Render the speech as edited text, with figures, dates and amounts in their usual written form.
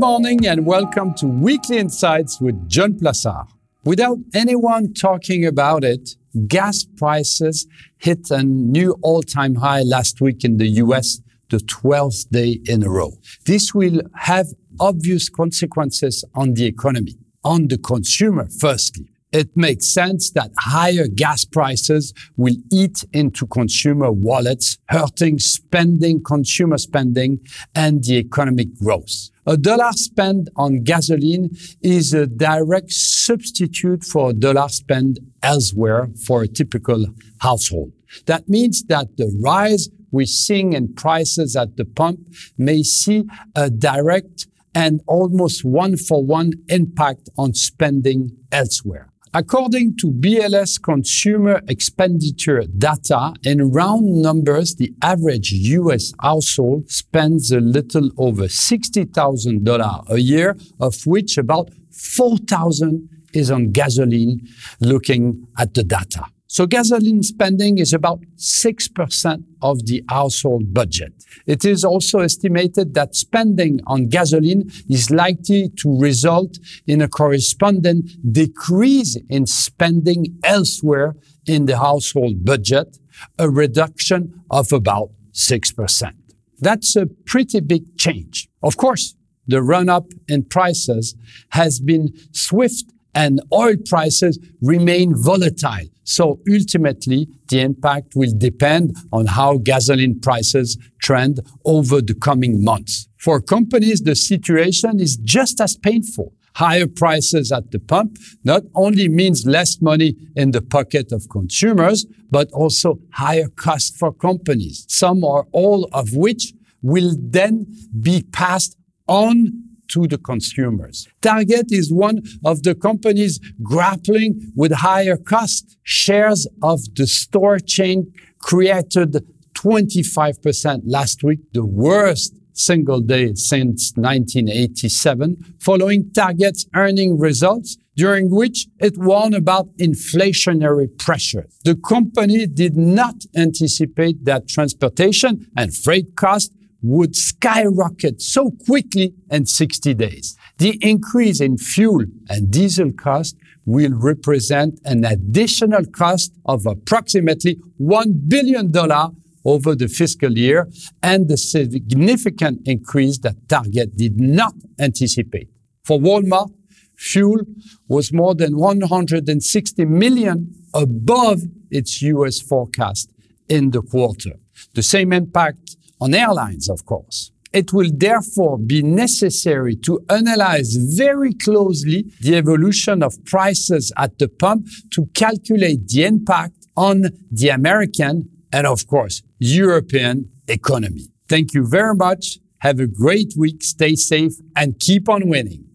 morning and welcome to Weekly Insights with John Plassard. Without anyone talking about it, gas prices hit a new all-time high last week in the US, the 12th day in a row. This will have obvious consequences on the economy, on the consumer firstly. It makes sense that higher gas prices will eat into consumer wallets, hurting spending, consumer spending, and the economic growth. $1 spent on gasoline is a direct substitute for $1 spent elsewhere for a typical household. That means that the rise we're seeing in prices at the pump may see a direct and almost one-for-one impact on spending elsewhere. According to BLS Consumer Expenditure data, in round numbers, the average U.S. household spends a little over $60,000 a year, of which about $4,000 is on gasoline, looking at the data. So gasoline spending is about 6% of the household budget. It is also estimated that spending on gasoline is likely to result in a corresponding decrease in spending elsewhere in the household budget, a reduction of about 6%. That's a pretty big change. Of course, the run-up in prices has been swift and oil prices remain volatile. So ultimately, the impact will depend on how gasoline prices trend over the coming months. For companies, the situation is just as painful. Higher prices at the pump not only means less money in the pocket of consumers, but also higher costs for companies, some or all of which will then be passed on to the consumers. Target is one of the companies grappling with higher costs. Shares of the store chain created 25% last week, the worst single day since 1987, following Target's earning results, during which it warned about inflationary pressure. The company did not anticipate that transportation and freight costs would skyrocket so quickly in 60 days. The increase in fuel and diesel costs will represent an additional cost of approximately $1 billion over the fiscal year, and the significant increase that Target did not anticipate. For Walmart, fuel was more than $160 million above its U.S. forecast in the quarter. The same impact on airlines, of course. It will therefore be necessary to analyze very closely the evolution of prices at the pump to calculate the impact on the American and, of course, European economy. Thank you very much. Have a great week. Stay safe and keep on winning.